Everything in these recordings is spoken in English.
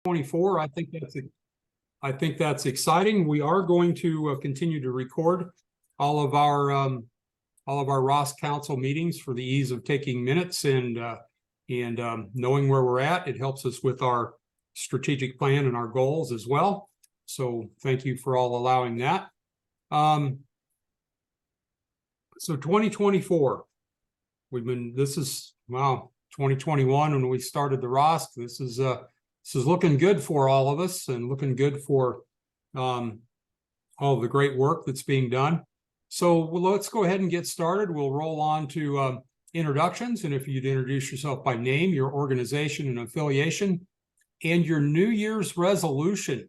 24. I think that's exciting. We are going to continue to record all of our ROSC Council meetings for the ease of taking minutes and knowing where we're at. It helps us with our strategic plan and our goals as well. So thank you for all allowing that. So 2024, this is 2021 when we started the ROSC. This is looking good for all of us and looking good for all the great work that's being done. So let's go ahead and get started. We'll roll on to introductions. And if you'd introduce yourself by name, your organization and affiliation, and your New Year's resolution,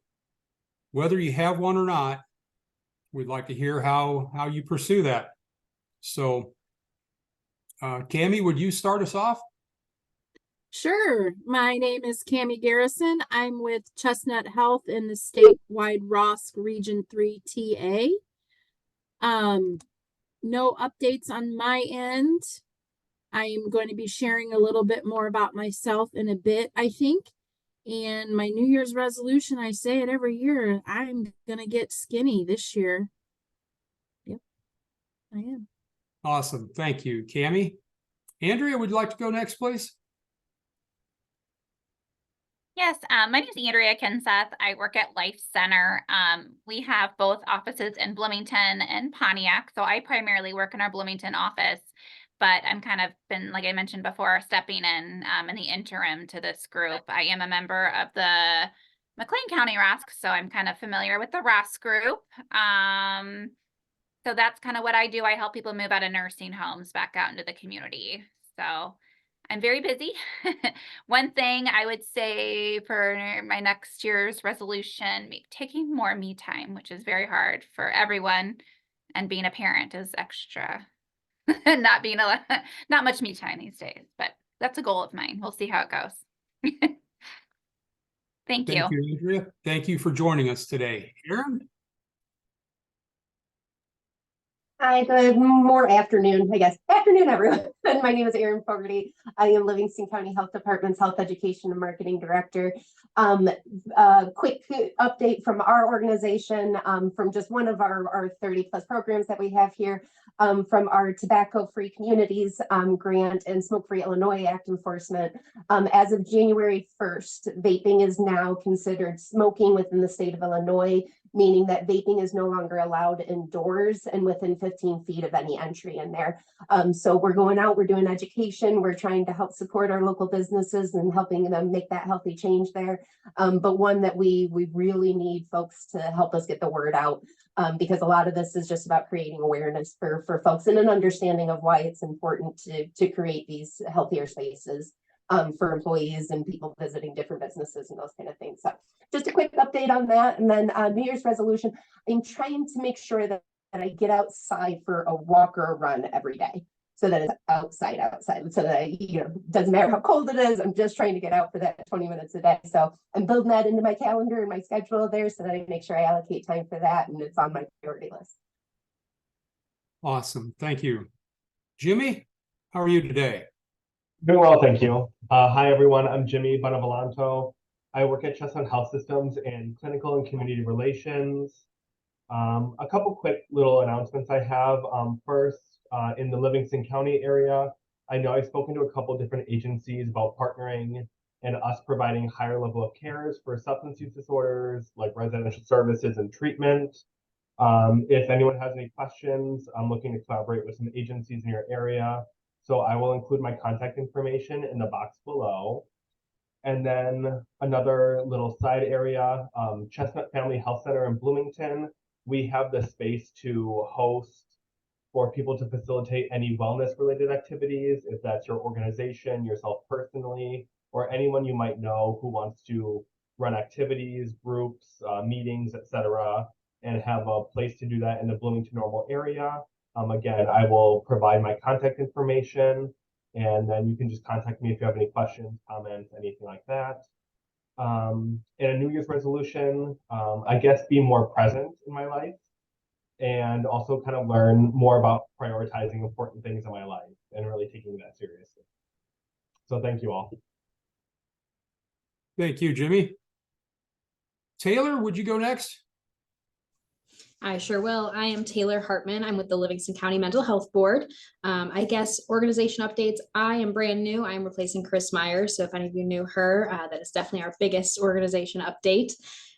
whether you have one or not, we'd like to hear how you pursue that. So, Cammie, would you start us off? Sure. My name is Cammie Garrison. I'm with Chestnut Health in the statewide ROSC Region 3 TA. No updates on my end. I am going to be sharing a little bit more about myself in a bit, I think. And my New Year's resolution, I say it every year, I'm going to get skinny this year. Yep, I am. Awesome. Thank you, Cammie. Andrea, would you like to go next, please? Yes, my name is Andrea Kenseth. I work at Life Center. We have both offices in Bloomington and Pontiac. So I primarily work in our Bloomington office, but I'm kind of been, like I mentioned before, stepping in the interim to this group. I am a member of the McLean County ROSC, so I'm kind of familiar with the ROSC group. So that's kind of what I do. I help people move out of nursing homes back out into the community. So I'm very busy. One thing I would say for my next year's resolution, taking more me time, which is very hard for everyone, and being a parent is extra. Not much me time these days, but that's a goal of mine. We'll see how it goes. Thank you. Thank you, Andrea. Thank you for joining us today. Erin? Hi, good afternoon, I guess. Afternoon, everyone. My name is Erin Fogarty. I am Livingston County Health Department's Health Education and Marketing Director. Quick update from our organization, from just one of our 30 plus programs that we have here, from our Tobacco-Free Communities grant and Smoke-Free Illinois Act enforcement. As of January 1st, vaping is now considered smoking within the state of Illinois, meaning that vaping is no longer allowed indoors and within 15 feet of any entry in there. So we're going out, we're doing education, we're trying to help support our local businesses and helping them make that healthy change there. But one that we really need folks to help us get the word out, because a lot of this is just about creating awareness for folks and an understanding of why it's important to create these healthier spaces for employees and people visiting different businesses and those kind of things. So just a quick update on that. And then New Year's resolution, I'm trying to make sure that I get outside for a walk or a run every day. So that it's outside, so that, doesn't matter how cold it is. I'm just trying to get out for that 20 minutes a day. So I'm building that into my calendar and my schedule there so that I make sure I allocate time for that and it's on my priority list. Awesome. Thank you. Jimmy, how are you today? Doing well, thank you. Hi, everyone. I'm Jimmy Bonavolonto. I work at Chestnut Health Systems in clinical and community relations. A couple quick little announcements I have. First, in the Livingston County area, I know I've spoken to a couple different agencies about partnering and us providing higher level of cares for substance use disorders, like residential services and treatment. If anyone has any questions, I'm looking to collaborate with some agencies in your area. So I will include my contact information in the box below. And then another little side area, Chestnut Family Health Center in Bloomington. We have the space to host for people to facilitate any wellness related activities, if that's your organization, yourself personally, or anyone you might know who wants to run activities, groups, meetings, etc., and have a place to do that in the Bloomington Normal area. Again, I will provide my contact information, and then you can just contact me if you have any questions, comments, anything like that. And a New Year's resolution, I guess, be more present in my life and also kind of learn more about prioritizing important things in my life and really taking that seriously. So thank you all. Thank you, Jimmy. Taylor, would you go next? I sure will. I am Taylor Hartman. I'm with the Livingston County Mental Health Board. I guess organization updates. I am brand new. I'm replacing Chris Myers. So if any of you knew her, that is definitely our biggest organization update.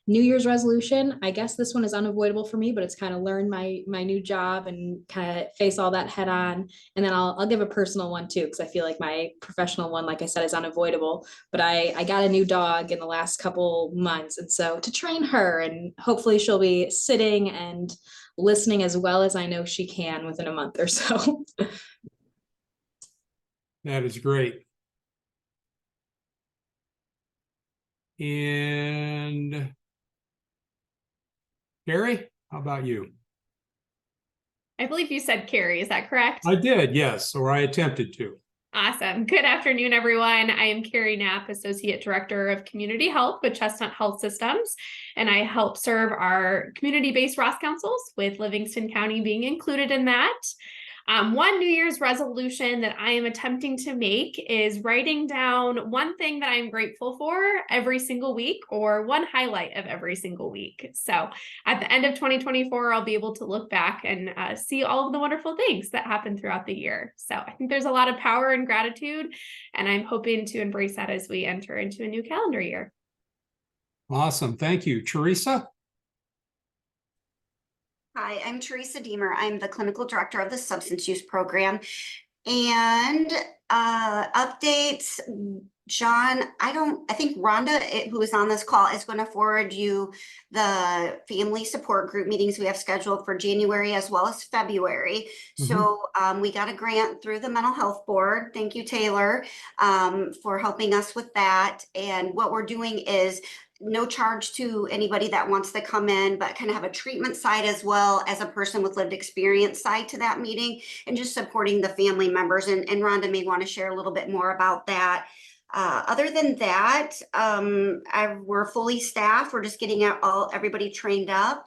New Year's resolution. I guess this one is unavoidable for me, but it's kind of learn my new job and kind of face all that head on. And then I'll give a personal one too, because I feel like my professional one, like I said, is unavoidable. But I got a new dog in the last couple months, and so to train her, and hopefully she'll be sitting and listening as well as I know she can within a month or so. That is great. And Carrie, how about you? I believe you said Carrie, is that correct? I did, yes, or I attempted to. Awesome. Good afternoon, everyone. I am Carrie Knapp, Associate Director of Community Health with Chestnut Health Systems, and I help serve our community-based ROSC councils, with Livingston County being included in that. One New Year's resolution that I am attempting to make is writing down one thing that I'm grateful for every single week, or one highlight of every single week. So at the end of 2024, I'll be able to look back and see all of the wonderful things that happened throughout the year. So I think there's a lot of power and gratitude, and I'm hoping to embrace that as we enter into a new calendar year. Awesome. Thank you. Teresa? Hi, I'm Teresa Deemer. I'm the clinical director of the substance use program. And updates, John, I think Rhonda, who is on this call, is going to forward you the family support group meetings we have scheduled for January as well as February. So we got a grant through the mental health board. Thank you, Taylor, for helping us with that. And what we're doing is no charge to anybody that wants to come in, but kind of have a treatment side as well as a person with lived experience side to that meeting, and just supporting the family members. And Rhonda may want to share a little bit more about that. Other than that, we're fully staffed. We're just getting everybody trained up.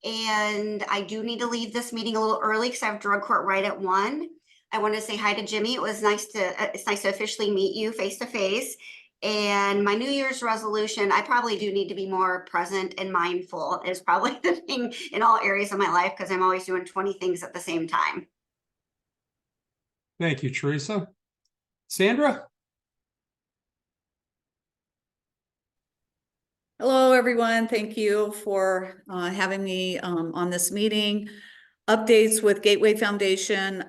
And I do need to leave this meeting a little early because I have drug court right at 1. I want to say hi to Jimmy. It's nice to officially meet you face to face. And my New Year's resolution, I probably do need to be more present and mindful, is probably the thing in all areas of my life, because I'm always doing 20 things at the same time. Thank you, Teresa. Sandra? Hello, everyone. Thank you for having me on this meeting. Updates with Gateway Foundation,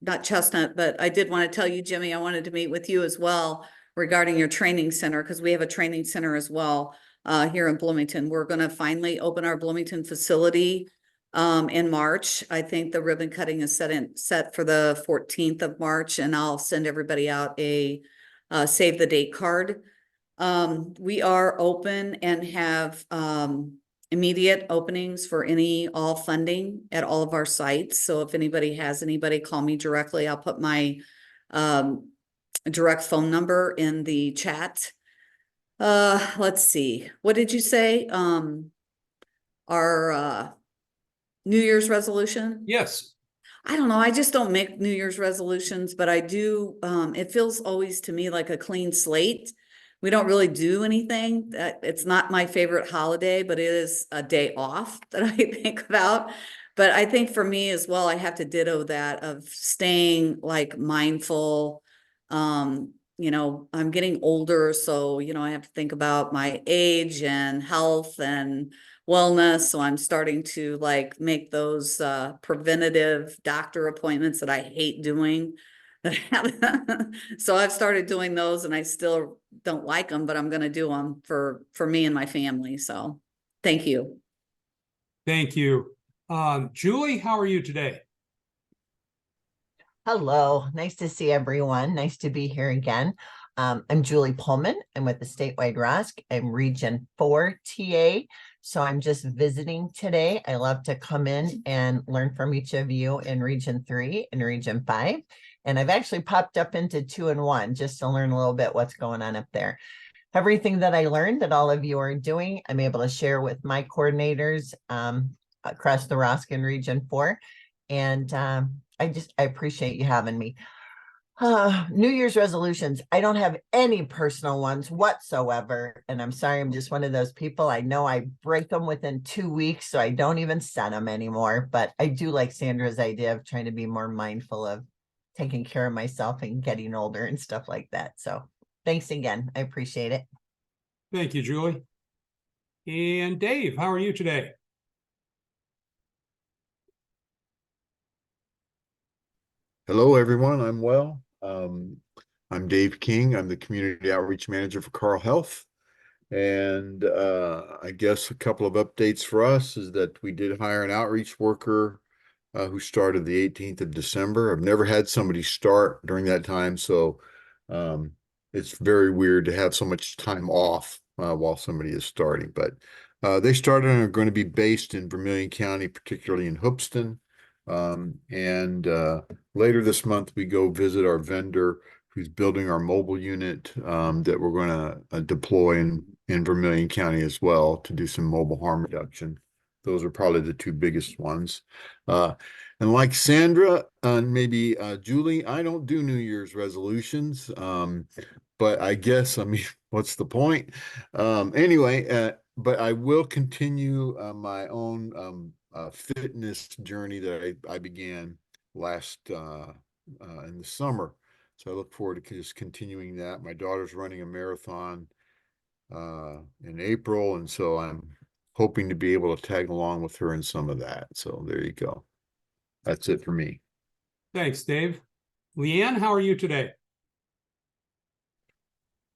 not Chestnut, but I did want to tell you, Jimmy, I wanted to meet with you as well regarding your training center, because we have a training center as well here in Bloomington. We're going to finally open our Bloomington facility in March. I think the ribbon cutting is set for the 14th of March, and I'll send everybody out a save the date card. We are open and have immediate openings for all funding at all of our sites. So if anybody has anybody, call me directly. I'll put my direct phone number in the chat. Let's see. What did you say? Our New Year's resolution? Yes. I don't know. I just don't make New Year's resolutions, but I do. It feels always to me like a clean slate. We don't really do anything. It's not my favorite holiday, but it is a day off that I think about. But I think for me as well, I have to ditto that of staying like mindful. I'm getting older, so, I have to think about my age and health and wellness. So I'm starting to make those preventative doctor appointments that I hate doing. So I've started doing those, and I still don't like them, but I'm going to do them for me and my family. So thank you. Thank you. Julie, how are you today? Hello, nice to see everyone. Nice to be here again. I'm Julie Pullman. I'm with the statewide ROSC. I'm Region 4 TA. So I'm just visiting today. I love to come in and learn from each of you in Region 3 and Region 5. And I've actually popped up into 2 and 1 just to learn a little bit what's going on up there. Everything that I learned that all of you are doing, I'm able to share with my coordinators across the ROSC in Region 4. And I appreciate you having me. New Year's resolutions. I don't have any personal ones whatsoever. And I'm sorry, I'm just one of those people. I know I break them within 2 weeks, so I don't even set them anymore. But I do like Sandra's idea of trying to be more mindful of taking care of myself and getting older and stuff like that. So thanks again. I appreciate it. Thank you, Julie. And Dave, how are you today? Hello, everyone. I'm well. I'm Dave King. I'm the Community Outreach Manager for Carl Health. And I guess a couple of updates for us is that we did hire an outreach worker who started the 18th of December. I've never had somebody start during that time, so it's very weird to have so much time off while somebody is starting. But they started and are going to be based in Vermilion County, particularly in Hoopeston. Later this month, we go visit our vendor who's building our mobile unit that we're going to deploy in Vermilion County as well to do some mobile harm reduction. Those are probably the two biggest ones. And like Sandra and maybe Julie, I don't do New Year's resolutions, but I guess, I mean, what's the point? Anyway, but I will continue my own fitness journey that I began last in the summer. So I look forward to just continuing that. My daughter's running a marathon in April, and so I'm hoping to be able to tag along with her in some of that. So there you go. That's it for me. Thanks, Dave. Leanne, how are you today?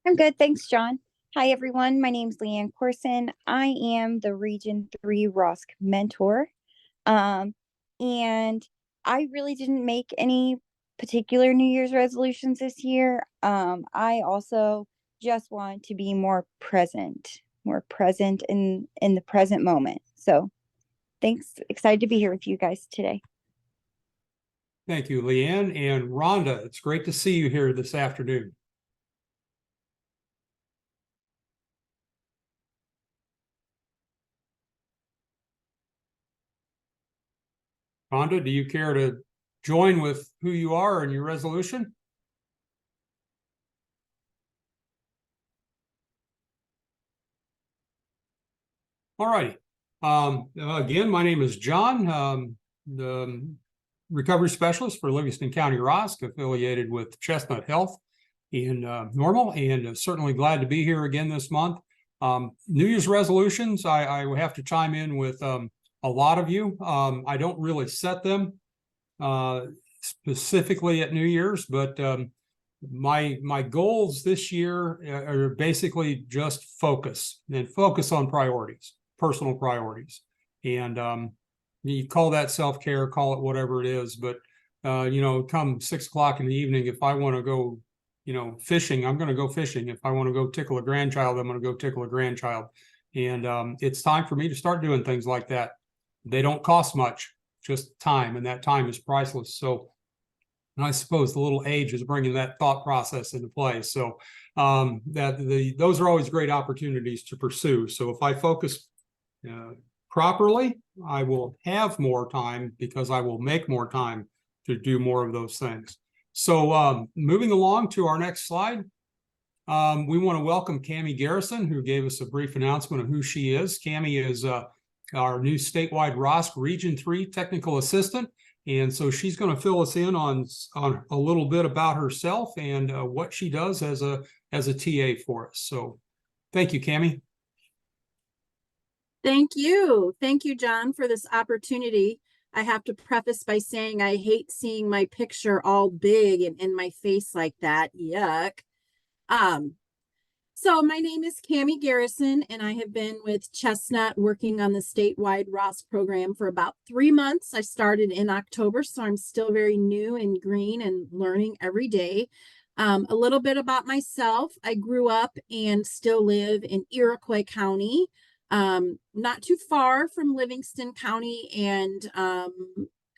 I'm good, thanks, John. Hi, everyone. My name is Leanne Corson. I am the Region 3 ROSC mentor. And I really didn't make any particular New Year's resolutions this year. I also just want to be more present in the present moment. So thanks. Excited to be here with you guys today. Thank you, Leanne. And Rhonda, it's great to see you here this afternoon. Rhonda, do you care to join with who you are and your resolution? All righty. Again, my name is John, the recovery specialist for Livingston County ROSC, affiliated with Chestnut Health in Normal, and certainly glad to be here again this month. New Year's resolutions, I have to chime in with a lot of you. I don't really set them specifically at New Year's, but my goals this year are basically just focus on priorities, personal priorities. And you call that self-care, call it whatever it is, but come 6 o'clock in the evening, if I want to go fishing, I'm going to go fishing. If I want to go tickle a grandchild, I'm going to go tickle a grandchild. And it's time for me to start doing things like that. They don't cost much, just time, and that time is priceless. So I suppose the little age is bringing that thought process into play. So those are always great opportunities to pursue. So if I focus properly, I will have more time because I will make more time to do more of those things. So moving along to our next slide, we want to welcome Cammie Garrison, who gave us a brief announcement of who she is. Cammie is our new statewide ROSC Region 3 technical assistant. And so she's going to fill us in on a little bit about herself and what she does as a TA for us. So thank you, Cammie. Thank you. Thank you, John, for this opportunity. I have to preface by saying I hate seeing my picture all big and in my face like that. Yuck. So my name is Cammie Garrison, and I have been with Chestnut working on the statewide ROSC program for about 3 months. I started in October, so I'm still very new and green and learning every day. A little bit about myself. I grew up and still live in Iroquois County, not too far from Livingston County, and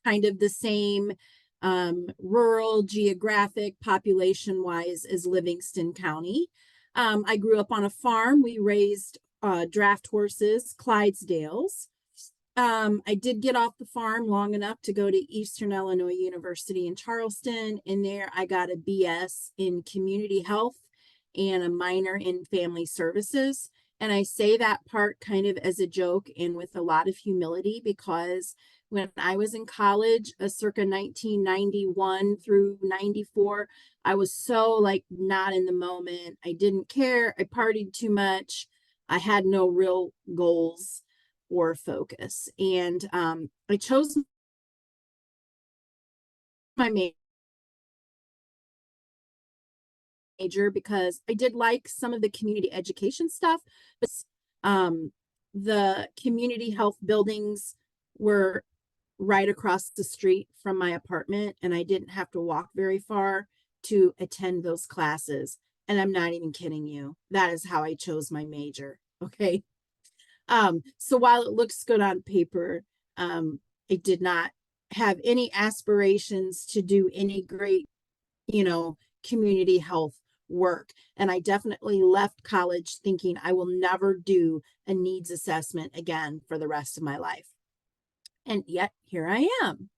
kind of the same rural geographic population wise as Livingston County. I grew up on a farm. We raised draft horses, Clydesdales. I did get off the farm long enough to go to Eastern Illinois University in Charleston. In there, I got a BS in community health and a minor in family services. And I say that part kind of as a joke and with a lot of humility, because when I was in college, circa 1991 through 94, I was so like not in the moment. I didn't care. I partied too much. I had no real goals or focus. And I chose my major because I did like some of the community education stuff, but the community health buildings were right across the street from my apartment, and I didn't have to walk very far to attend those classes. And I'm not even kidding you. That is how I chose my major. Okay. So while it looks good on paper, I did not have any aspirations to do any great, community health work. And I definitely left college thinking I will never do a needs assessment again for the rest of my life. And yet here I am.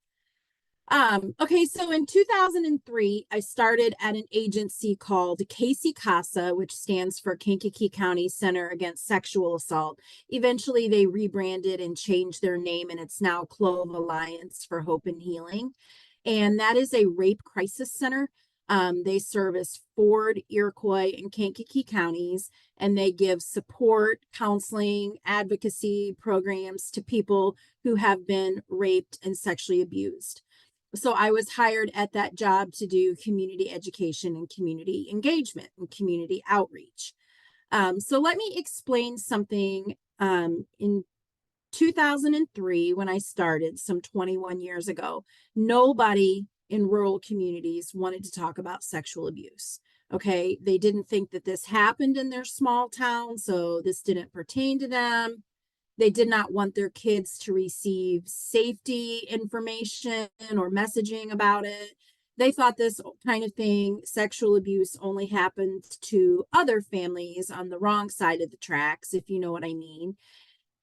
Okay, so in 2003, I started at an agency called Casey CASA, which stands for Kankakee County Center Against Sexual Assault. Eventually, they rebranded and changed their name, and it's now Clove Alliance for Hope and Healing. And that is a rape crisis center. They service Ford, Iroquois, and Kankakee counties, and they give support, counseling, advocacy programs to people who have been raped and sexually abused. So I was hired at that job to do community education and community engagement and community outreach. So let me explain something. In 2003, when I started some 21 years ago, nobody in rural communities wanted to talk about sexual abuse. Okay, they didn't think that this happened in their small town, so this didn't pertain to them. They did not want their kids to receive safety information or messaging about it. They thought this kind of thing, sexual abuse, only happened to other families on the wrong side of the tracks, if you know what I mean.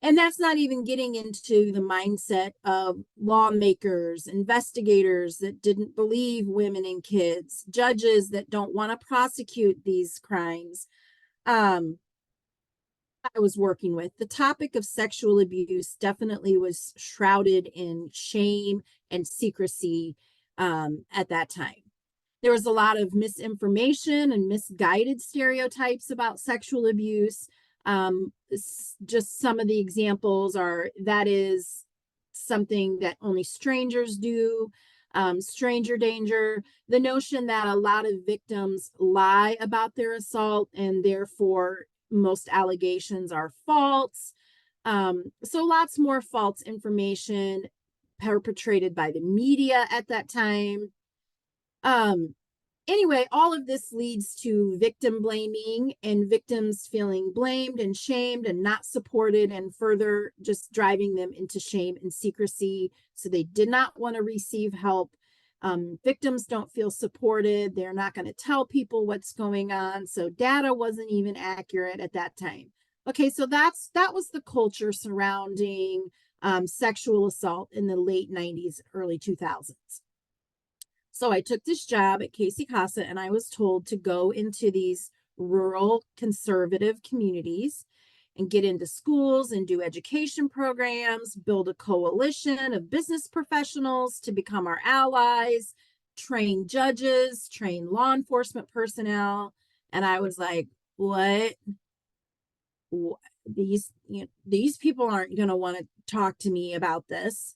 And that's not even getting into the mindset of lawmakers, investigators that didn't believe women and kids, judges that don't want to prosecute these crimes. I was working with. The topic of sexual abuse definitely was shrouded in shame and secrecy at that time. There was a lot of misinformation and misguided stereotypes about sexual abuse. Just some of the examples are that is something that only strangers do, stranger danger, the notion that a lot of victims lie about their assault and therefore most allegations are false. So lots more false information perpetrated by the media at that time. Anyway, all of this leads to victim blaming and victims feeling blamed and shamed and not supported, and further just driving them into shame and secrecy. So they did not want to receive help. Victims don't feel supported. They're not going to tell people what's going on. So data wasn't even accurate at that time. Okay, so that was the culture surrounding sexual assault in the late 90s, early 2000s. So I took this job at Casey CASA, and I was told to go into these rural conservative communities and get into schools and do education programs, build a coalition of business professionals to become our allies, train judges, train law enforcement personnel. And I was like, what? These people aren't going to want to talk to me about this.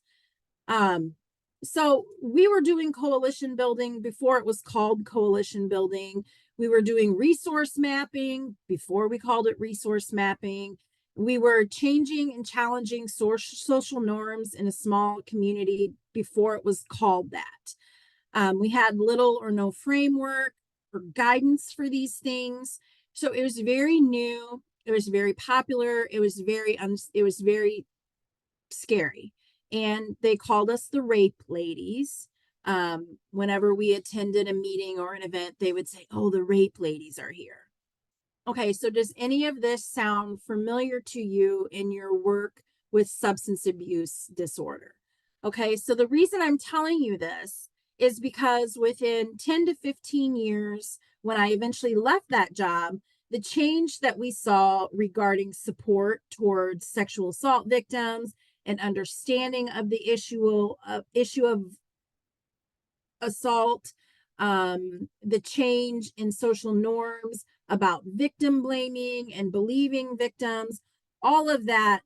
So we were doing coalition building before it was called coalition building. We were doing resource mapping before we called it resource mapping. We were changing and challenging social norms in a small community before it was called that. We had little or no framework or guidance for these things. So it was very new. It was very popular. It was very scary. And they called us the rape ladies. Whenever we attended a meeting or an event, they would say, oh, the rape ladies are here. Okay, so does any of this sound familiar to you in your work with substance abuse disorder. Okay, so the reason I'm telling you this is because within 10 to 15 years, when I eventually left that job, the change that we saw regarding support towards sexual assault victims and understanding of the issue of assault, the change in social norms about victim blaming and believing victims, all of that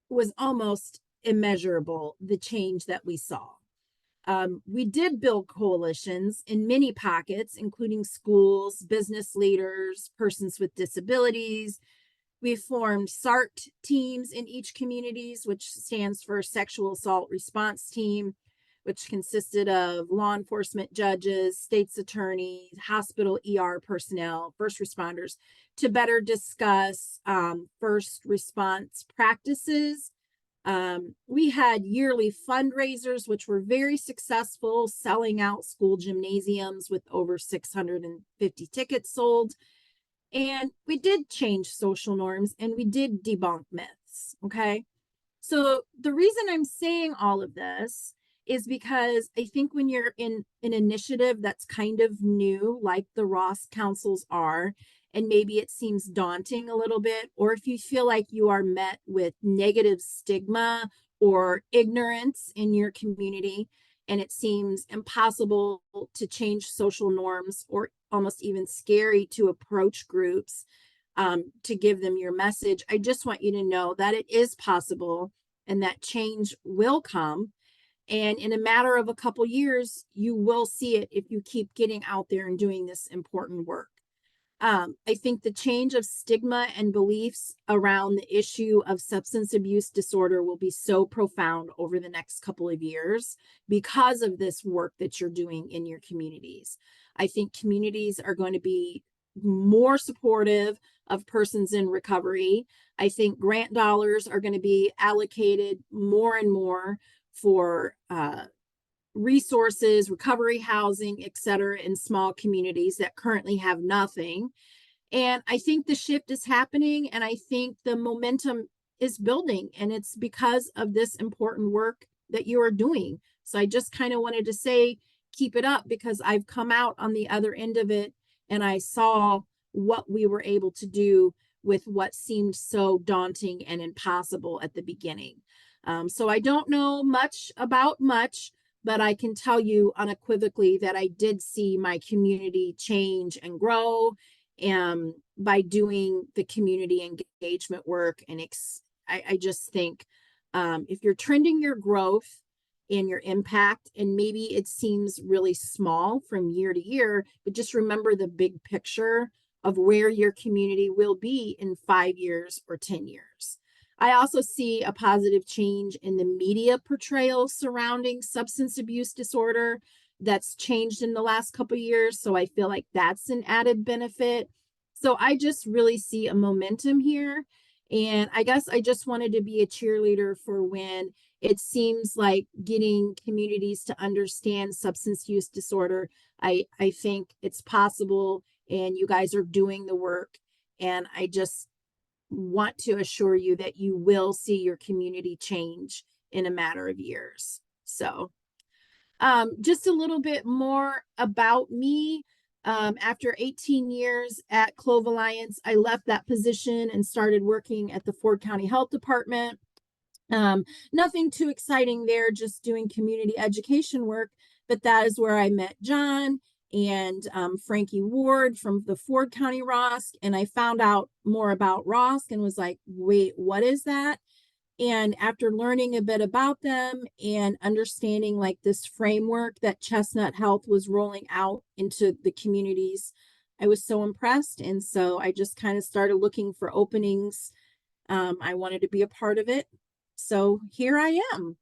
was almost immeasurable, the change that we saw. We did build coalitions in many pockets, including schools, business leaders, persons with disabilities. We formed SART teams in each communities, which stands for Sexual Assault Response Team, which consisted of law enforcement judges, state's attorneys, hospital ER personnel, first responders, to better discuss first response practices. We had yearly fundraisers, which were very successful, selling out school gymnasiums with over 650 tickets sold. And we did change social norms and we did debunk myths. Okay. So the reason I'm saying all of this is because I think when you're in an initiative that's kind of new, like the ROSC councils are, and maybe it seems daunting a little bit, or if you feel like you are met with negative stigma or ignorance in your community, and it seems impossible to change social norms or almost even scary to approach groups to give them your message, I just want you to know that it is possible and that change will come. And in a matter of a couple years, you will see it if you keep getting out there and doing this important work. I think the change of stigma and beliefs around the issue of substance abuse disorder will be so profound over the next couple of years because of this work that you're doing in your communities. I think communities are going to be more supportive of persons in recovery. I think grant dollars are going to be allocated more and more for resources, recovery housing, et cetera, in small communities that currently have nothing. And I think the shift is happening, and I think the momentum is building, and it's because of this important work that you are doing. So I just kind of wanted to say, keep it up, because I've come out on the other end of it and I saw what we were able to do with what seemed so daunting and impossible at the beginning. So I don't know much about much, but I can tell you unequivocally that I did see my community change and grow by doing the community engagement work. And I just think if you're trending your growth and your impact, and maybe it seems really small from year to year, but just remember the big picture of where your community will be in 5 years or 10 years. I also see a positive change in the media portrayal surrounding substance abuse disorder that's changed in the last couple of years. So I feel like that's an added benefit. So I just really see a momentum here. And I guess I just wanted to be a cheerleader for when it seems like getting communities to understand substance use disorder. I think it's possible, and you guys are doing the work. And I just want to assure you that you will see your community change in a matter of years. So just a little bit more about me. After 18 years at Clove Alliance, I left that position and started working at the Ford County Health Department. Nothing too exciting there, just doing community education work, but that is where I met John and Frankie Ward from the Ford County ROSC, and I found out more about ROSC and was like, wait, what is that? And after learning a bit about them and understanding like this framework that Chestnut Health was rolling out into the communities, I was so impressed. And so I just kind of started looking for openings. I wanted to be a part of it. So here I am.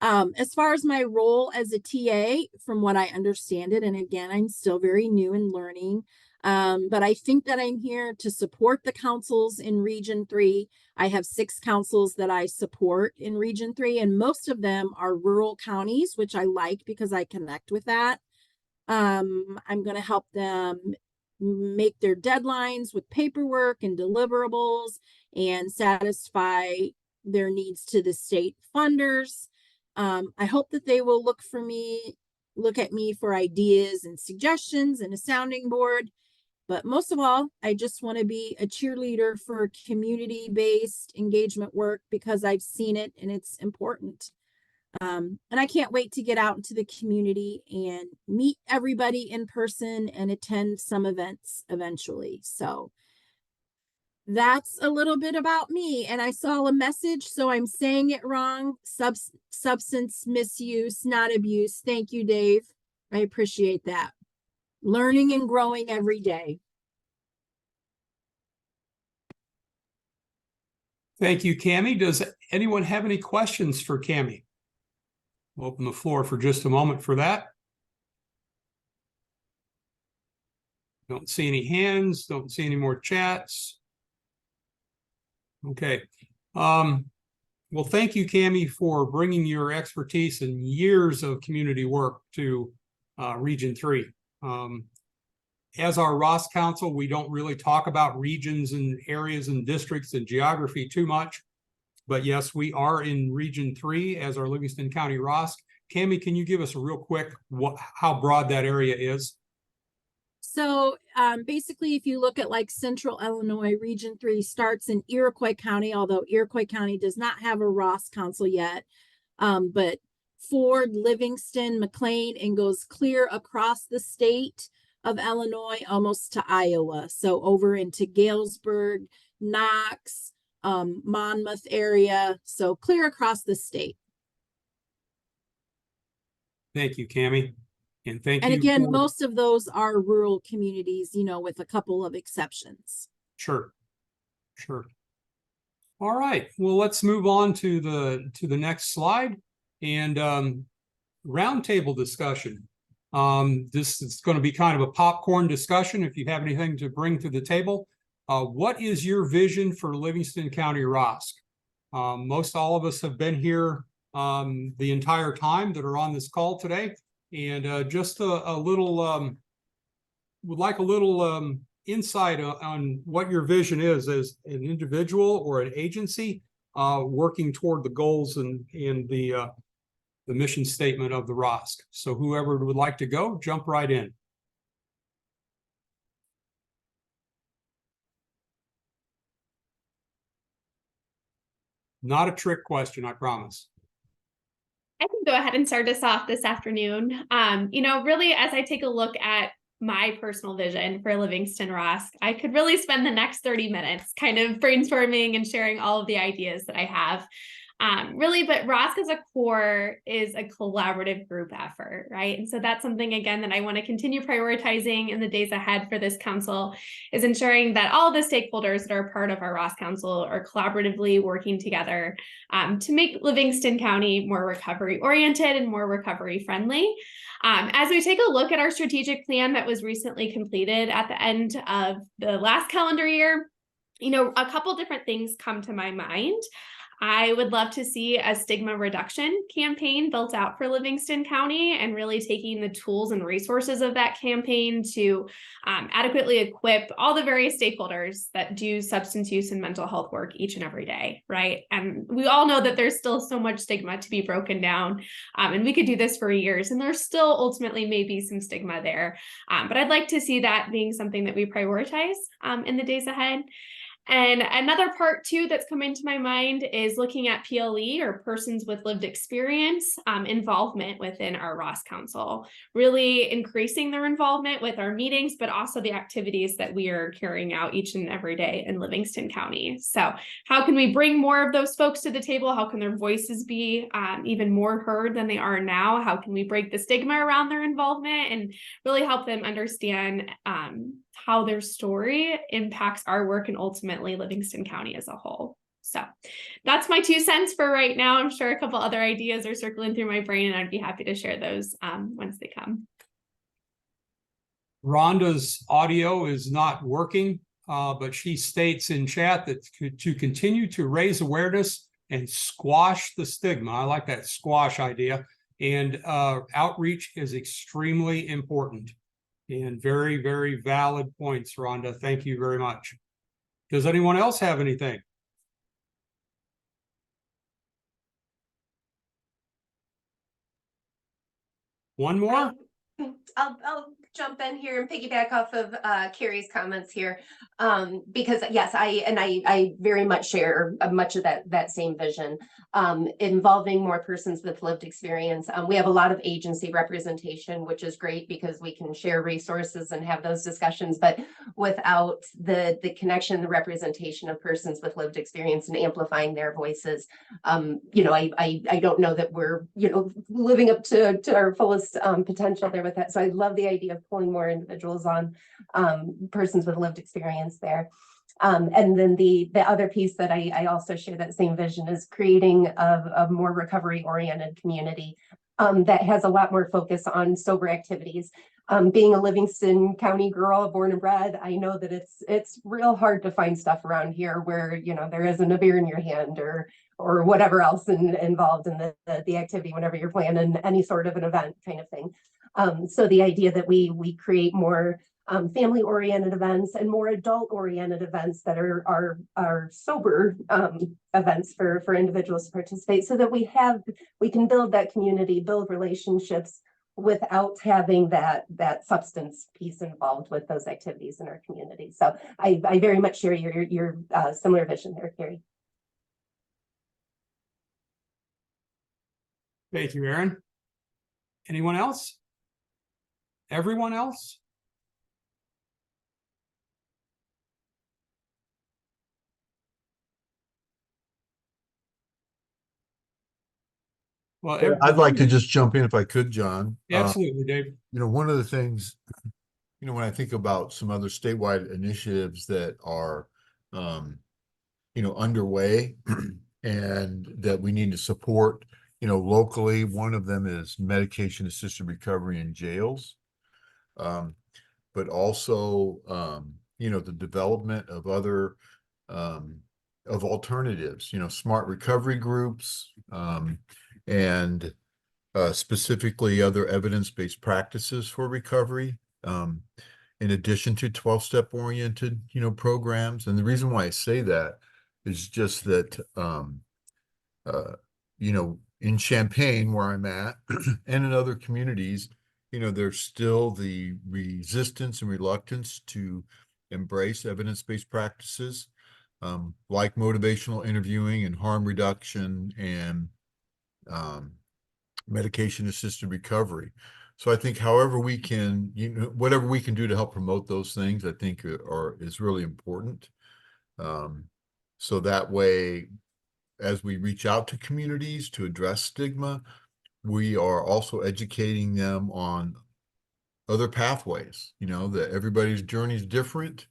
As far as my role as a TA, from what I understand it, and again, I'm still very new and learning, but I think that I'm here to support the councils in Region 3. I have 6 councils that I support in Region 3, and most of them are rural counties, which I like because I connect with that. I'm going to help them make their deadlines with paperwork and deliverables and satisfy their needs to the state funders. I hope that they will look at me for ideas and suggestions and a sounding board. But most of all, I just want to be a cheerleader for community-based engagement work because I've seen it and it's important. And I can't wait to get out into the community and meet everybody in person and attend some events eventually. So that's a little bit about me. And I saw a message, so I'm saying it wrong. Substance misuse, not abuse. Thank you, Dave. I appreciate that. Learning and growing every day. Thank you, Cammie. Does anyone have any questions for Cammie? We'll open the floor for just a moment for that. Don't see any hands, don't see any more chats. Okay. Well, thank you, Cammie, for bringing your expertise and years of community work to Region 3. As our ROSC Council, we don't really talk about regions and areas and districts and geography too much. But yes, we are in Region 3 as our Livingston County ROSC. Cammie, can you give us a real quick how broad that area is? So basically, if you look at like Central Illinois, Region 3 starts in Iroquois County, although Iroquois County does not have a ROSC Council yet. But Ford, Livingston, McLean, and goes clear across the state of Illinois, almost to Iowa. So over into Galesburg, Knox, Monmouth area. So clear across the state. Thank you, Cammie. And thank And you. again, most of those are rural communities, you know, with a couple of exceptions. Sure. Sure. All right. Well, let's move on to the next slide and roundtable discussion. This is going to be kind of a popcorn discussion. If you have anything to bring to the table, what is your vision for Livingston County ROSC? Most all of us have been here the entire time that are on this call today, and just a little would like a little insight on what your vision is as an individual or an agency working toward the goals and the mission statement of the ROSC. So whoever would like to go, jump right in. Not a trick question, I promise. I can go ahead and start us off this afternoon. You know, really, as I take a look at my personal vision for Livingston ROSC, I could really spend the next 30 minutes kind of brainstorming and sharing all of the ideas that I have. Really, but ROSC as a core is a collaborative group effort, right? And so that's something, again, that I want to continue prioritizing in the days ahead for this council, is ensuring that all the stakeholders that are part of our ROSC council are collaboratively working together to make Livingston County more recovery oriented and more recovery friendly. As we take a look at our strategic plan that was recently completed at the end of the last calendar year, you know, a couple different things come to my mind. I would love to see a stigma reduction campaign built out for Livingston County, and really taking the tools and resources of that campaign to adequately equip all the various stakeholders that do substance use and mental health work each and every day, right? And we all know that there's still so much stigma to be broken down, and we could do this for years, and there's still ultimately maybe some stigma there. But I'd like to see that being something that we prioritize in the days ahead. And another part too that's come into my mind is looking at PLE, or persons with lived experience, involvement within our ROSC Council, really increasing their involvement with our meetings, but also the activities that we are carrying out each and every day in Livingston County. So how can we bring more of those folks to the table? How can their voices be even more heard than they are now? How can we break the stigma around their involvement and really help them understand how their story impacts our work and ultimately Livingston County as a whole? So that's my 2 cents for right now. I'm sure a couple other ideas are circling through my brain, and I'd be happy to share those once they come. Rhonda's audio is not working, but she states in chat that to continue to raise awareness and squash the stigma. I like that squash idea. And outreach is extremely important. And very, very valid points, Rhonda. Thank you very much. Does anyone else have anything? One more? I'll jump in here and piggyback off of Carrie's comments here. Because yes, I very much share much of that same vision, involving more persons with lived experience. We have a lot of agency representation, which is great because we can share resources and have those discussions, but without the connection, the representation of persons with lived experience and amplifying their voices, I don't know that we're, living up to our fullest potential there with that. So I love the idea of pulling more individuals on, persons with lived experience there. And then the other piece that I also share that same vision is creating a more recovery oriented community that has a lot more focus on sober activities. Being a Livingston County girl, born and bred, I know that it's real hard to find stuff around here where there isn't a beer in your hand or whatever else involved in the activity whenever you're planning any sort of an event kind of thing. So the idea that we create more family-oriented events and more adult-oriented events that are sober events for individuals to participate, so that we can build that community, build relationships without having that substance piece involved with those activities in our community. So I very much share your similar vision there, Carrie. Thank you, Aaron. Anyone else? Everyone else? Well, I'd like to just jump in if I could, John. Absolutely, Dave. One of the things, when I think about some other statewide initiatives that are, underway and that we need to support, locally, one of them is medication assisted recovery in jails. But also, the development of other, of alternatives, smart recovery groups, and specifically other evidence-based practices for recovery, in addition to 12-step oriented, programs. And the reason why I say that is just that, in Champaign, where I'm at, and in other communities, there's still the resistance and reluctance to embrace evidence-based practices, like motivational interviewing and harm reduction and medication-assisted recovery. So I think however we can, whatever we can do to help promote those things, I think is really important. So that way, as we reach out to communities to address stigma, we are also educating them on other pathways, that everybody's journey is different.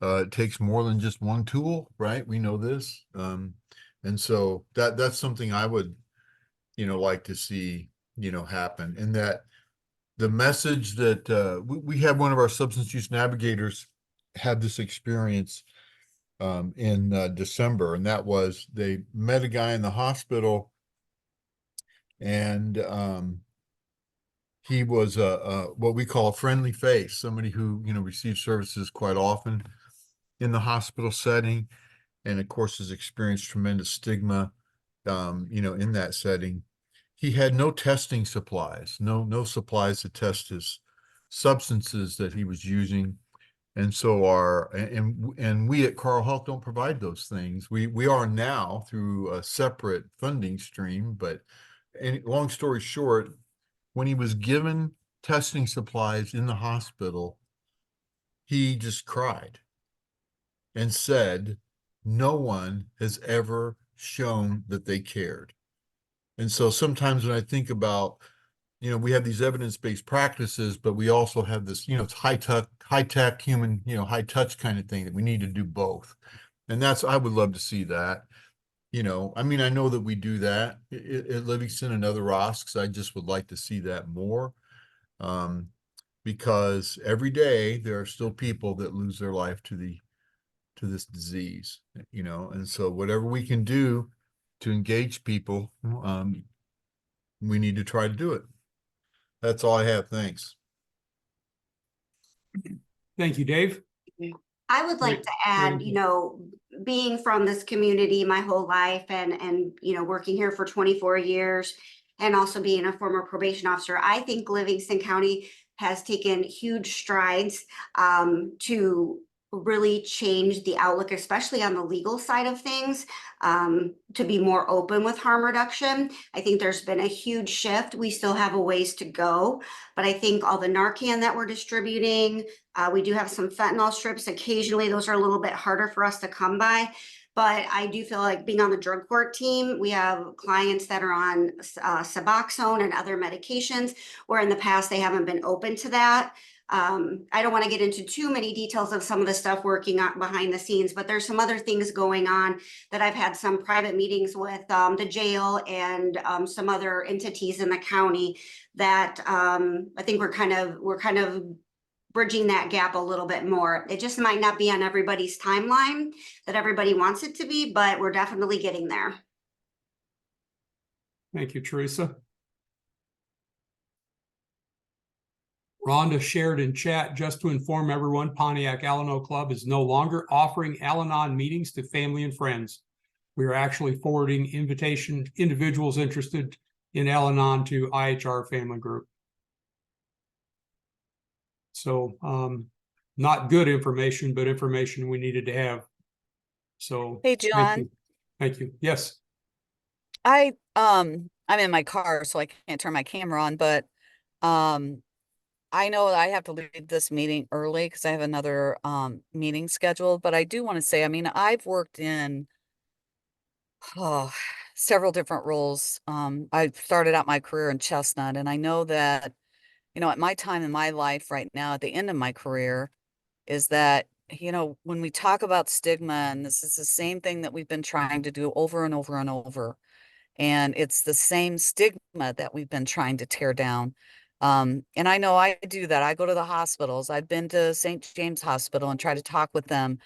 It takes more than just one tool, right? We know this. And so that's something I would, like to see, happen. And that the message that we had one of our substance use navigators had this experience in December, and that was they met a guy in the hospital, and he was what we call a friendly face, somebody who receives services quite often in the hospital setting, and of course has experienced tremendous stigma in that setting. He had no testing supplies, no supplies to test his substances that he was using. And so and we at Carle Health don't provide those things. We are now through a separate funding stream, but long story short, when he was given testing supplies in the hospital, he just cried and said, no one has ever shown that they cared. And so sometimes when I think about, we have these evidence-based practices, but we also have this, it's high tech human, high touch kind of thing that we need to do both. And I would love to see that. I know that we do that at Livingston and other ROSCs. I just would like to see that more, because every day there are still people that lose their life to this disease, and so whatever we can do to engage people, we need to try to do it. That's all I have. Thanks. Thank you, Dave. I would like to add, being from this community my whole life and working here for 24 years, and also being a former probation officer, I think Livingston County has taken huge strides to really change the outlook, especially on the legal side of things, to be more open with harm reduction. I think there's been a huge shift. We still have a ways to go, but I think all the Narcan that we're distributing, we do have some fentanyl strips. Occasionally, those are a little bit harder for us to come by. But I do feel like being on the drug court team, we have clients that are on Suboxone and other medications, where in the past they haven't been open to that. I don't want to get into too many details of some of the stuff working on behind the scenes, but there's some other things going on that I've had some private meetings with the jail and some other entities in the county that I think we're kind of bridging that gap a little bit more. It just might not be on everybody's timeline that everybody wants it to be, but we're definitely getting there. Thank you, Teresa. Rhonda shared in chat, just to inform everyone, Pontiac Al-Anon Club is no longer offering Al-Anon meetings to family and friends. We are actually forwarding individuals interested in Al-Anon to IHR Family Group. So not good information, but information we needed to have. So Hey, John. Thank you. Yes. I'm in my car, so I can't turn my camera on, but I know I have to leave this meeting early because I have another meeting scheduled, but I do want to say, I mean, I've worked in several different roles. I started out my career in Chestnut, and I know that, you know, at my time in my life right now, at the end of my career, is that, you know, when we talk about stigma, and this is the same thing that we've been trying to do over and over and over, and it's the same stigma that we've been trying to tear down. And I know I do that. I go to the hospitals. I've been to St. James Hospital and try to talk with them.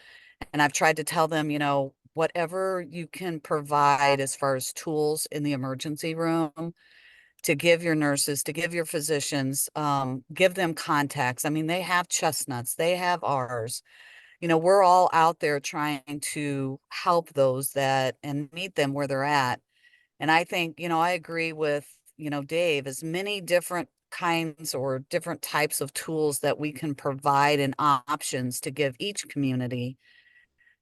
And I've tried to tell them, you know, whatever you can provide as far as tools in the emergency room to give your nurses, to give your physicians, give them contacts. I mean, they have Chestnuts, they have ours. You know, we're all out there trying to help those that and meet them where they're at. And I think, you know, I agree with, you know, Dave, as many different kinds or different types of tools that we can provide and options to give each community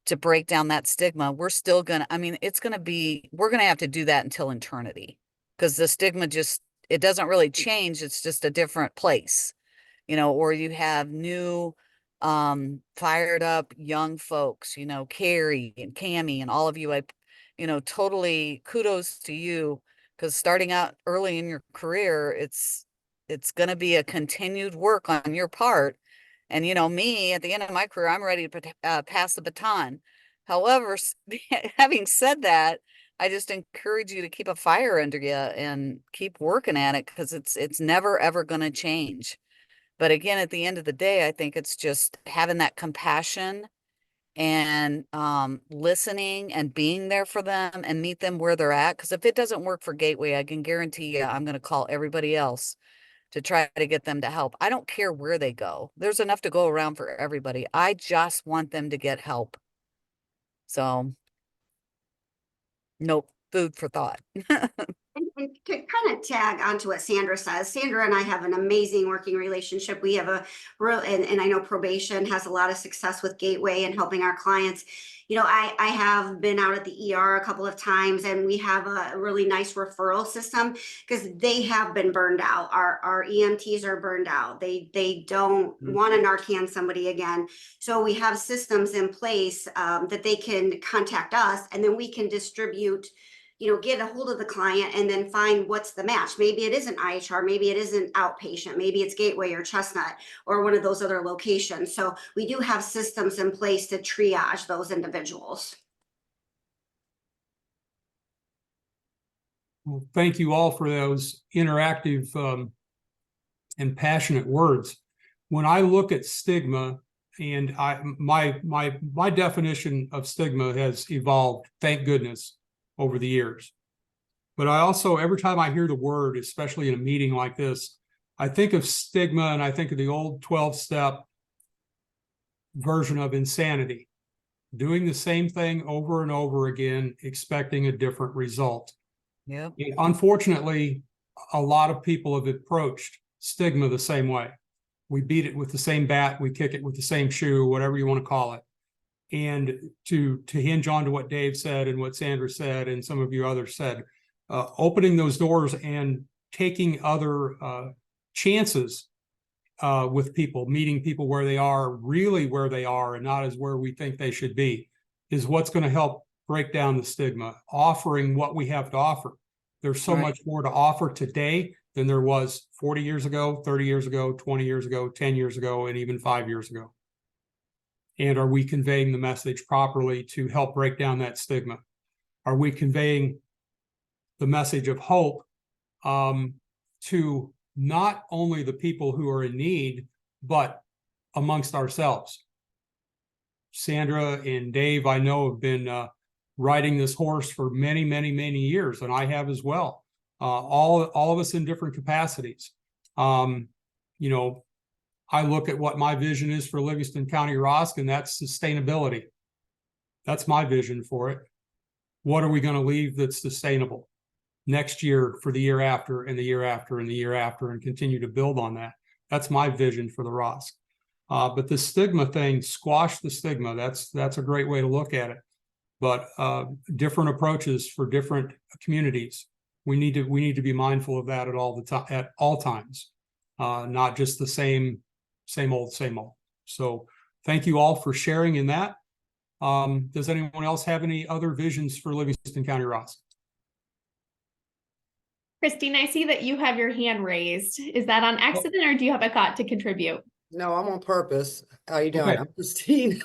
to break down that stigma. We're still gonna, I mean, it's gonna be, we're gonna have to do that until eternity, because the stigma just, it doesn't really change. It's just a different place, you know, or you have new fired up young folks, you know, Carrie and Cammie and all of you. I, you know, totally kudos to you, because starting out early in your career, it's going to be a continued work on your part. And, you know, me at the end of my career, I'm ready to pass the baton. However, having said that, I just encourage you to keep a fire under you and keep working at it, because it's never, ever going to change. But again, at the end of the day, I think it's just having that compassion and listening and being there for them and meet them where they're at. Because if it doesn't work for Gateway, I can guarantee you I'm going to call everybody else to try to get them to help. I don't care where they go. There's enough to go around for everybody. I just want them to get help. So, no, food for thought. And to kind of tag onto what Sandra says, Sandra and I have an amazing working relationship. We have a real, and I know probation has a lot of success with Gateway and helping our clients. You know, I have been out at the ER a couple of times, and we have a really nice referral system because they have been burned out. Our EMTs are burned out. They don't want to Narcan somebody again. So we have systems in place that they can contact us, and then we can distribute, you know, get a hold of the client and then find what's the match. Maybe it isn't IHR, maybe it isn't outpatient, maybe it's Gateway or Chestnut or one of those other locations. So we do have systems in place to triage those individuals. Well, thank you all for those interactive and passionate words. When I look at stigma, and my definition of stigma has evolved, thank goodness, over the years. But I also, every time I hear the word, especially in a meeting like this, I think of stigma and I think of the old 12-step version of insanity, doing the same thing over and over again, expecting a different result. Yeah. Unfortunately, a lot of people have approached stigma the same way. We beat it with the same bat, we kick it with the same shoe, whatever you want to call it. And to hinge on to what Dave said and what Sandra said and some of you others said, opening those doors and taking other chances with people, meeting people where they are, really where they are, and not as where we think they should be, is what's going to help break down the stigma, offering what we have to offer. There's so much more to offer today than there was 40 years ago, 30 years ago, 20 years ago, 10 years ago, and even 5 years ago. And are we conveying the message properly to help break down that stigma? Are we conveying the message of hope to not only the people who are in need, but amongst ourselves? Sandra and Dave, I know, have been riding this horse for many, many, many years, and I have as well. All of us in different capacities. You know, I look at what my vision is for Livingston County ROSC, and that's sustainability. That's my vision for it. What are we going to leave that's sustainable next year, for the year after, and the year after, and the year after, and continue to build on that? That's my vision for the ROSC. But the stigma thing, squash the stigma. That's a great way to look at it. But different approaches for different communities. We need to be mindful of that at all times, not just the same old. So thank you all for sharing in that. Does anyone else have any other visions for Livingston County ROSC? Christine, I see that you have your hand raised. Is that on accident or do you have a thought to contribute? No, I'm on purpose. How you doing? Okay. I'm Christine.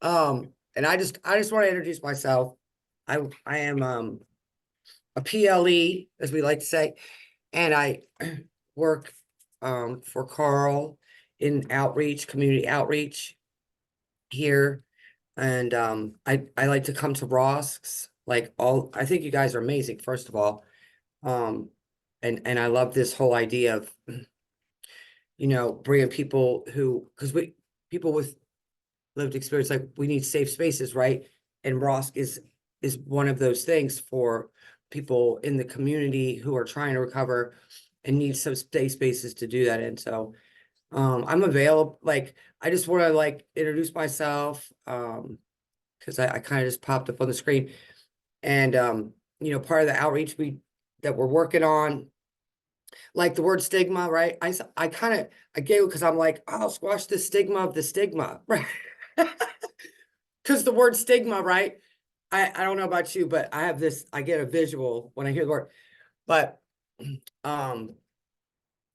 And I just want to introduce myself. I am a PLE, as we like to say, and I work for Carl in outreach, community outreach here. And I like to come to ROSCs, I think you guys are amazing, first of all. And I love this whole idea of, you know, bringing people people with lived experience, like we need safe spaces, right? And ROSC is one of those things for people in the community who are trying to recover and need some safe spaces to do that in. So I'm available. I just want to introduce myself because I kind of just popped up on the screen. And you know, part of the outreach that we're working on, like the word stigma, right? I gave it because I'm like, oh, squash the stigma of the stigma, right? Because the word stigma, right? I don't know about you, but I get a visual when I hear the word. But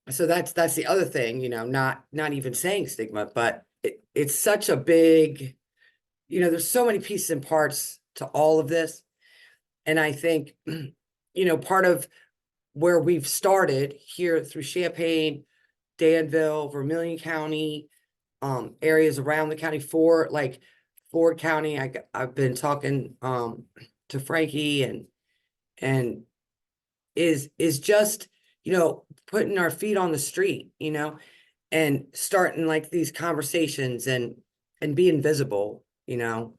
so that's the other thing, you know, not even saying stigma, but it's such a big, you know, there's so many pieces and parts to all of this. And I think, you know, part of where we've started here through Champaign, Danville, Vermilion County, areas around the county, Ford County. I've been talking to Frankie and is just, you know, putting our feet on the street, you know, and starting these conversations and being visible, you know.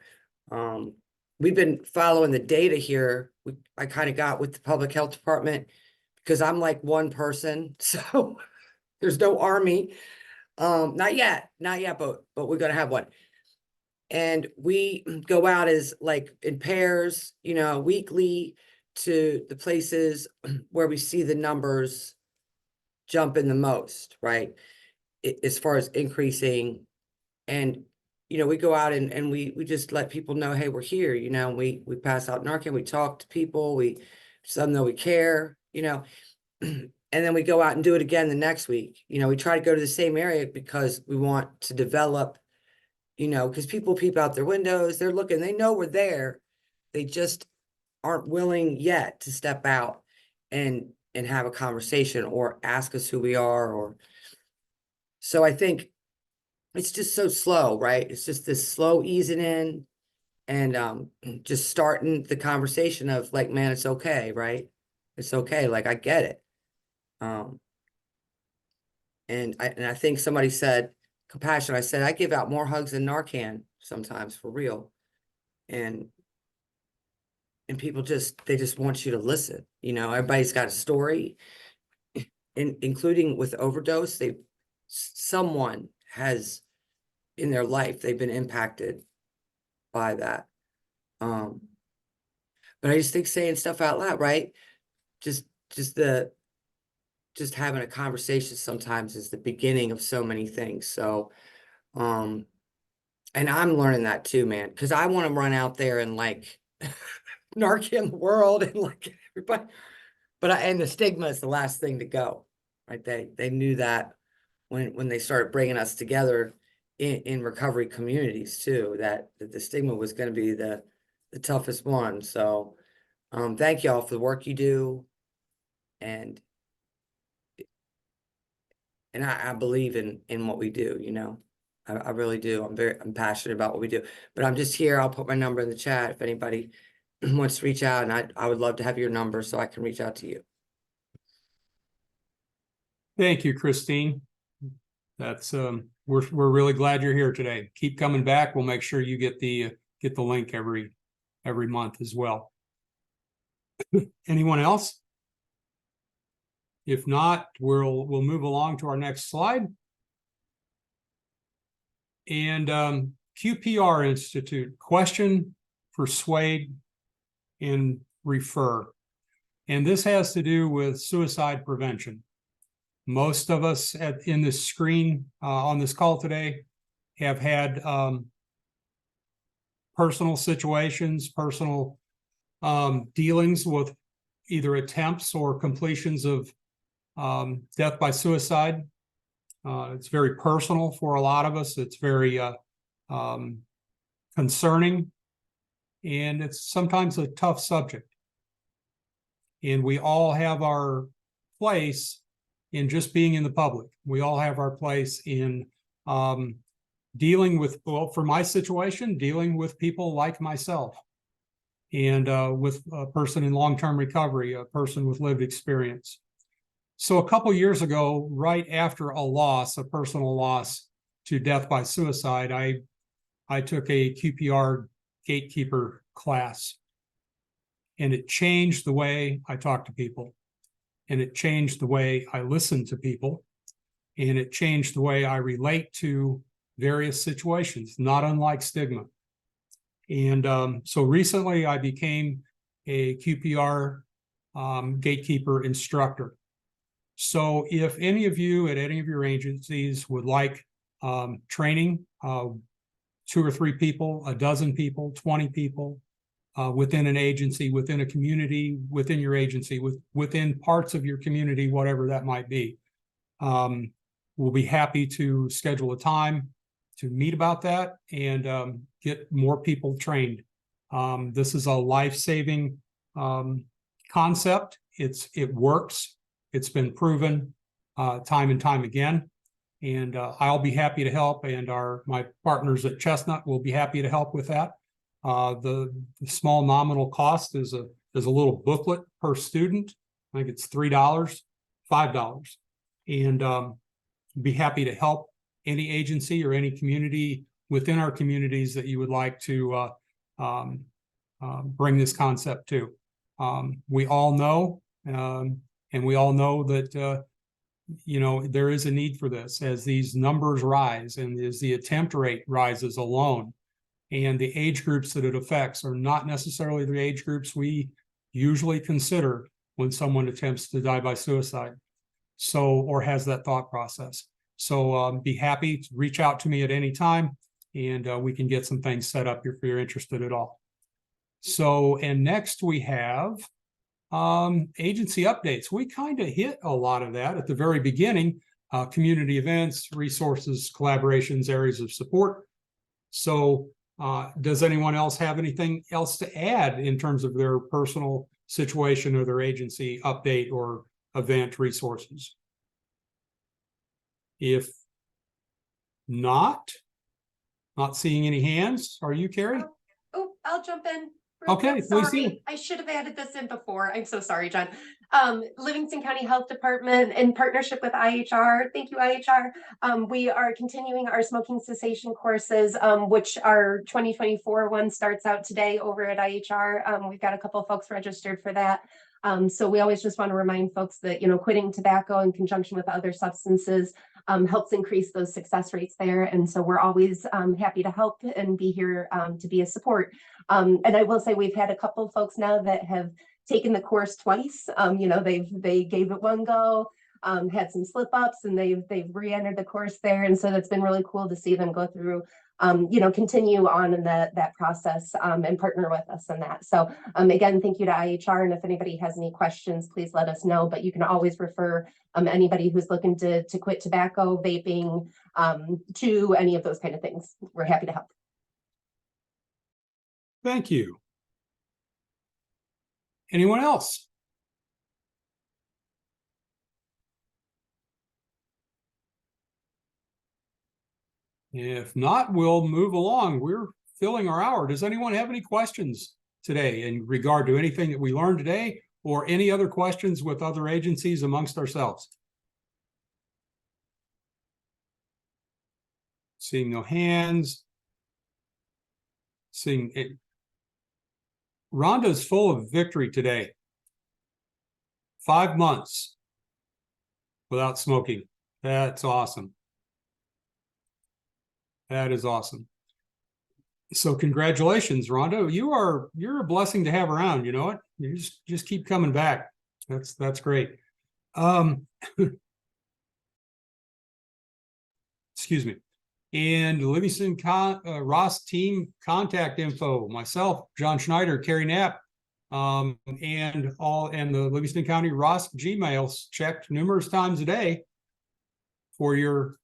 We've been following the data here. I kind of got with the public health department because I'm like one person, so there's no army. Not yet, but we're gonna have one. And we go out as in pairs, you know, weekly to the places where we see the numbers jumping the most, right? As far as increasing. And, you know, we go out and we just let people know, hey, we're here, you know. We pass out Narcan, we talk to people, some know we care, you know. And then we go out and do it again the next week. You know, we try to go to the same area because we want to develop, you know, because people peep out their windows, they're looking, they know we're there. They just aren't willing yet to step out and have a conversation or ask us who we are. So I think it's just so slow, right? It's just this slow easing in and just starting the conversation of man, it's okay, right? It's okay. I get it. And I think somebody said compassion. I said, I give out more hugs than Narcan sometimes, for real. And and people they just want you to listen. You know, everybody's got a story, including with overdose. Someone has in their life, they've been impacted by that. But I just think saying stuff out loud, right? Just having a conversation sometimes is the beginning of so many things. So, and I'm learning that too, man, because I want to run out there and like Narcan the world and like everybody, and the stigma is the last thing to go, right? They knew that when they started bringing us together in recovery communities too, that the stigma was going to be the toughest one. So, thank y'all for the work you do. And I believe in what we do, you know, I really do. I'm passionate about what we do, but I'm just here. I'll put my number in the chat if anybody wants to reach out, and I would love to have your number so I can reach out to you. Thank you, Christine. That's we're really glad you're here today. Keep coming back. We'll make sure you get the link every month as well. Anyone else? If not, we'll move along to our next slide. And QPR Institute, question, persuade, and refer. And this has to do with suicide prevention. Most of us in this screen on this call today have had personal situations, personal dealings with either attempts or completions of death by suicide. It's very personal for a lot of us. It's very concerning, and it's sometimes a tough subject. And we all have our place in just being in the public. We all have our place in dealing with, well, for my situation, dealing with people like myself, and with a person in long-term recovery, a person with lived experience. So a couple years ago, right after a loss, a personal loss to death by suicide, I took a QPR gatekeeper class, and it changed the way I talk to people, and it changed the way I listen to people, and it changed the way I relate to various situations, not unlike stigma. And so recently I became a QPR gatekeeper instructor. So if any of you at any of your agencies would like training, 2 or 3 people, a dozen people, 20 people within an agency, within a community, within your agency, within parts of your community, whatever that might be, we'll be happy to schedule a time to meet about that and get more people trained. This is a life-saving concept. It works. It's been proven time and time again, and I'll be happy to help, and my partners at Chestnut will be happy to help with that. The small nominal cost is a little booklet per student. I think it's $3, $5, and be happy to help any agency or any community within our communities that you would like to bring this concept to. We all know. And we all know that, you know, there is a need for this as these numbers rise and as the attempt rate rises alone. And the age groups that it affects are not necessarily the age groups we usually consider when someone attempts to die by suicide, or has that thought process. So be happy to reach out to me at any time, and we can get some things set up if you're interested at all. So, and next we have agency updates. We kind of hit a lot of that at the very beginning, community events, resources, collaborations, areas of support. So does anyone else have anything else to add in terms of their personal situation or their agency update or event resources? If not seeing any hands, are you, Carrie? Oh, I'll jump in. Real Okay, quick, please sorry, do. I should have added this in before. I'm so sorry, John. Livingston County Health Department in partnership with IHR. Thank you, IHR. We are continuing our smoking cessation courses, which our 2024 one starts out today over at IHR. We've got a couple of folks registered for that. So we always just want to remind folks that, you know, quitting tobacco in conjunction with other substances helps increase those success rates there. And so we're always happy to help and be here to be a support. And I will say we've had a couple of folks now that have taken the course twice. You know, they gave it one go, had some slip ups, and they've re-entered the course there. And so that's been really cool to see them go through, you know, continue on in that process and partner with us in that. So again, thank you to IHR. And if anybody has any questions, please let us know. But you can always refer anybody who's looking to quit tobacco, vaping, to any of those kind of things. We're happy to help. Thank you. Anyone else? If not, we'll move along. We're filling our hour. Does anyone have any questions today in regard to anything that we learned today, or any other questions with other agencies amongst ourselves? Seeing no hands. Seeing it. Rhonda's full of victory today. 5 months without smoking. That's awesome. That is awesome. So congratulations, Rhonda. You're a blessing to have around. You know what? You just keep coming back. That's great. Excuse me. And Livingston ROSC team contact info, myself, John Schneider, Carrie Knapp, and the Livingston County ROSC Gmails checked numerous times a day for your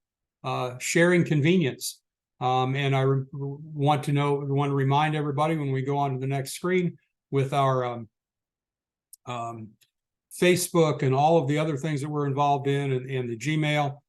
sharing convenience. And I want to remind everybody when we go on to the next screen with our Facebook and all of the other things that we're involved in, and the Gmail.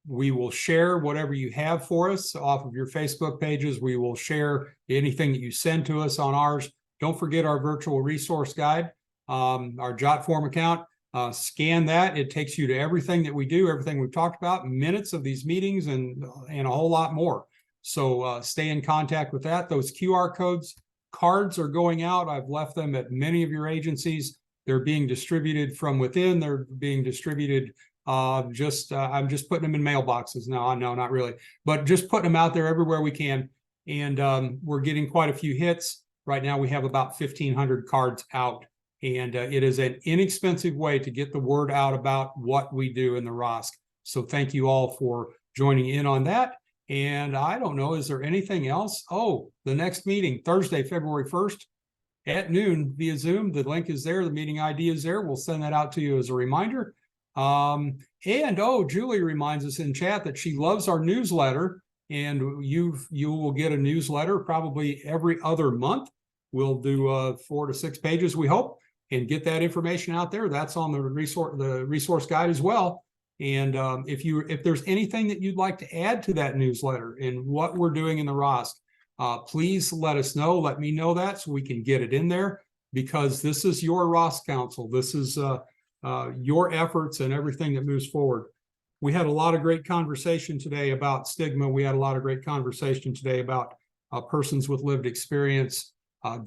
We will share whatever you have for us off of your Facebook pages. We will share anything that you send to us on ours. Don't forget our virtual resource guide, our JotForm account. Scan that. It takes you to everything that we do, everything we've talked about, minutes of these meetings, and a whole lot more. So stay in contact with that. Those QR cards are going out. I've left them at many of your agencies. They're being distributed from within. They're being distributed I'm just putting them in mailboxes. No, not really, but just putting them out there everywhere we can. And we're getting quite a few hits. Right now we have about 1,500 cards out, and it is an inexpensive way to get the word out about what we do in the ROSC. So thank you all for joining in on that. And I don't know, is there anything else? Oh, the next meeting, Thursday, February 1st at noon via Zoom. The link is there. The meeting ID is there. We'll send that out to you as a reminder. Julie reminds us in chat that she loves our newsletter, and you will get a newsletter probably every other month. We'll do 4 to 6 pages, we hope, and get that information out there. That's on the resource guide as well. And if there's anything that you'd like to add to that newsletter and what we're doing in the ROSC, please let us know. Let me know that so we can get it in there, because this is your ROSC Council. This is your efforts and everything that moves forward. We had a lot of great conversation today about stigma. We had a lot of great conversation today about persons with lived experience,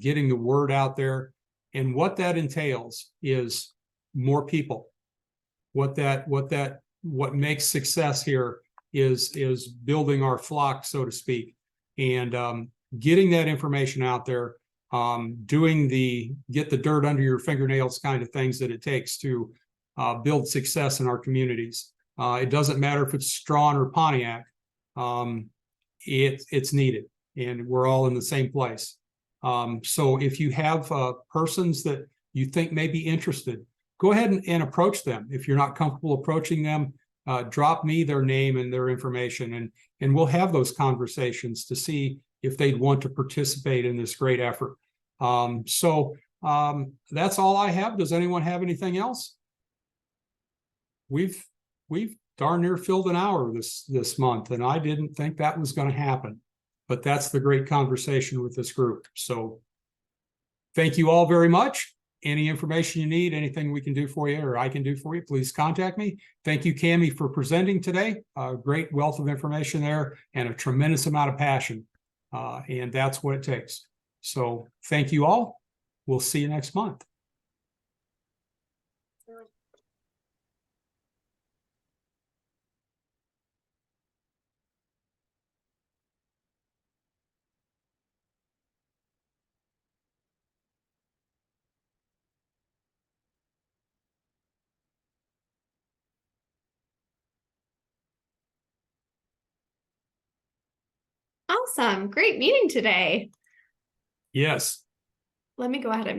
getting the word out there. And what that entails is more people. What makes success here is building our flock, so to speak, and getting that information out there. Get the dirt under your fingernails kind of things that it takes to build success in our communities. It doesn't matter if it's Strawn or Pontiac. It's needed, and we're all in the same place. So if you have persons that you think may be interested, go ahead and approach them. If you're not comfortable approaching them, drop me their name and their information, and we'll have those conversations to see if they'd want to participate in this great effort. That's all I have. Does anyone have anything else? We've darn near filled an hour this month, and I didn't think that was going to happen, but that's the great conversation with this group. So thank you all very much. Any information you need, anything we can do for you or I can do for you, please contact me. Thank you, Cammie, for presenting today. A great wealth of information there and a tremendous amount of passion. And that's what it takes. So thank you all. We'll see you next month. Awesome. Great meeting today. Yes. Let me go ahead and